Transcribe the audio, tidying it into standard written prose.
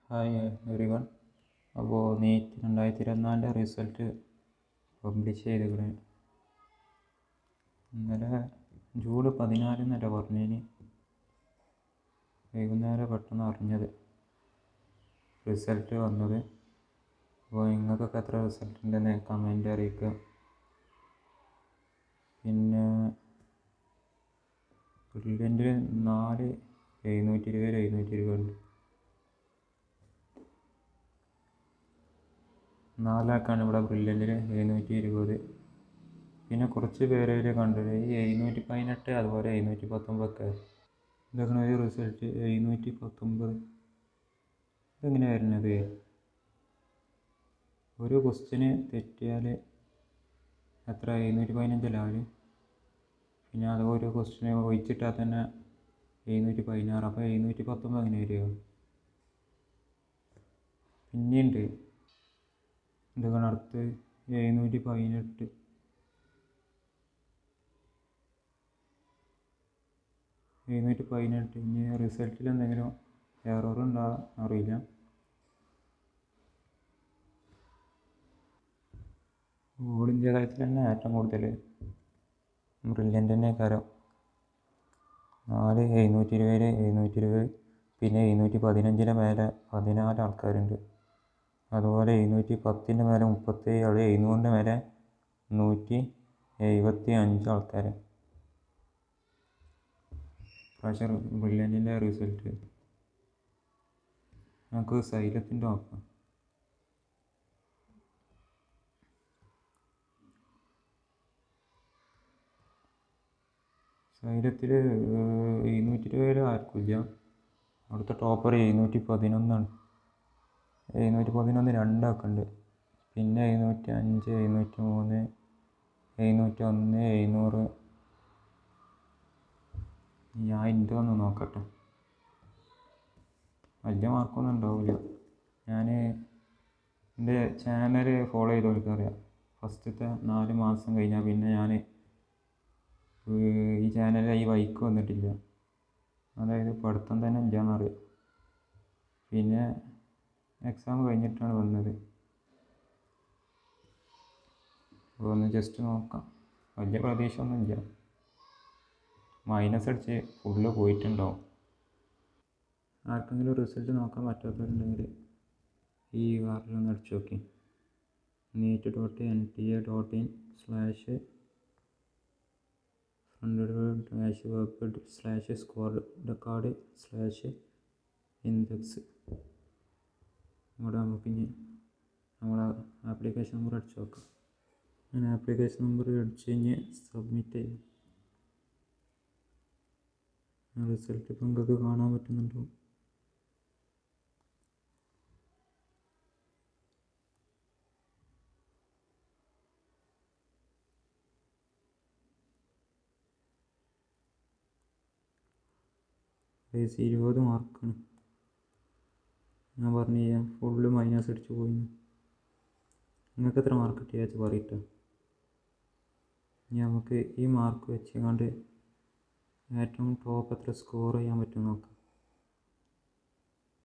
Hi every one. അപ്പോൾ NEET 2024 result publish ചെയ്തിരിക്കണേ. ഇന്നലെ June 14 പറഞ്ഞതിന് വൈകുന്നേരം പെട്ടെന്ന് അറിഞ്ഞത് റിസൾട്ട് വന്നത്. അപ്പോൾ നിങ്ങൾക്കൊക്കെ എത്ര റിസൾട്ട് ഉണ്ടെന്ന് കമൻറ്റ് അറിയിക്കുക. പിന്നെ ബ്രില്യൻറ്റിൽ 4 720 ഉണ്ട്. 4 ഇവിടെ ബ്രില്യൻറ്റിൽ 720. പിന്നെ കുറച്ച് പേര് കണ്ടത് ഈ 718 അതുപോലെ 719 ഇതൊക്കെ ഒരു റിസൾട്ട് 719 ഇതെങ്ങനെ വരുന്നത്? ഒരു ക്വസ്റ്റ്യന് തെറ്റിയാൽ എത്ര 715 ലാവല്. പിന്നെ അത് ഒരു ക്വസ്റ്റ്യന് ഒഴിച്ചിട്ടാൽ തന്നെ 716. അപ്പോൾ 719 അങ്ങനെ വരിക. പിന്നെയുണ്ട് ഇതൊക്കെ അടുത്ത് 718. ഇനി റിസൾട്ടിൽ എന്തെങ്കിലും എറർ ഉണ്ടോ അറിയില്ല. ഓൾ ഇന്ത്യ തലത്തിൽ തന്നെ ഏറ്റവും കൂടുതൽ ബ്രില്യൻ്റ് തന്നെ കാരം 4 720. പിന്നെ 715 മേലെ 14 ആൾക്കാരുണ്ട്. അതുപോലെ 710 മേലെ 37 ആൾ, 700 മേലെ 175 ആൾക്കാർ. പ്രാവശ്യം ബ്രില്യൻറ്റിൻ്റെ റിസൾട്ട് നമുക്ക് സൈലത്തിൻ്റെ നോക്കാം. സൈലത്തിൽ 720 ആർക്കില്ല. അവിടുത്തെ ടോപ്പർ 711. 711 രണ്ടാക്കുണ്ട്. പിന്നെ 705, 703, 701, 700. ഞാൻ എൻ്റെ ഒന്ന് നോക്കട്ടെ. വലിയ മാർക്കൊന്നും ഉണ്ടാവില്ല. ഞാൻ എൻ്റെ ചാനൽ ഫോളോ ചെയ്തവർക്കറിയാം. ഫസ്റ്റത്തെ 4 മാസം കഴിഞ്ഞാൽ പിന്നെ ഞാൻ ഈ ചാനലിൽ ഈ വൈക്ക് വന്നിട്ടില്ല. അതായത് പഠിത്തം തന്നെ ഇല്ലയെന്നറിയാം. പിന്നെ എക്സാം കഴിഞ്ഞിട്ടാണ് വന്നത്. അപ്പോൾ ഒന്ന് ജസ്റ്റ് നോക്കാം. വലിയ പ്രതീക്ഷ ഒന്നുമില്ല. മൈനസ് അടിച്ച് ഫുള്ള് പോയിട്ടുണ്ടാവും. ആർക്കെങ്കിലും റിസൾട്ട് നോക്കാൻ പറ്റാത്തവരുണ്ടെങ്കിൽ ഈ വാറിലൊന്ന് അടിച്ചു നോക്കി. neet.nt.in/web/score-card/index. ഇവിടെ നമുക്കിനി നമ്മളെ ആപ്ലിക്കേഷൻ നമ്പർ അടിച്ചു നോക്കാം. അങ്ങനെ ആപ്ലിക്കേഷൻ നമ്പർ അടിച്ച് കഴിഞ്ഞ് സബ്മിറ്റ് ചെയ്യും. റിസൾട്ട് ഇപ്പം നിങ്ങൾക്ക് കാണാൻ പറ്റുന്നുണ്ടോ? വയസ്സ് 20 മാർക്കാണ്. ഞാൻ പറഞ്ഞു ഫുള്ള് മൈനസ് അടിച്ച് പോയി. നിങ്ങൾക്ക് എത്ര മാർക്ക് കിട്ടിയാച്ച് പറയട്ടെ. ഇനി നമുക്ക് ഈ മാർക്ക് വെച്ചുകൊണ്ട് ഏറ്റവും ടോപ്പ് എത്ര സ്കോർ ചെയ്യാൻ പറ്റും നോക്കാം.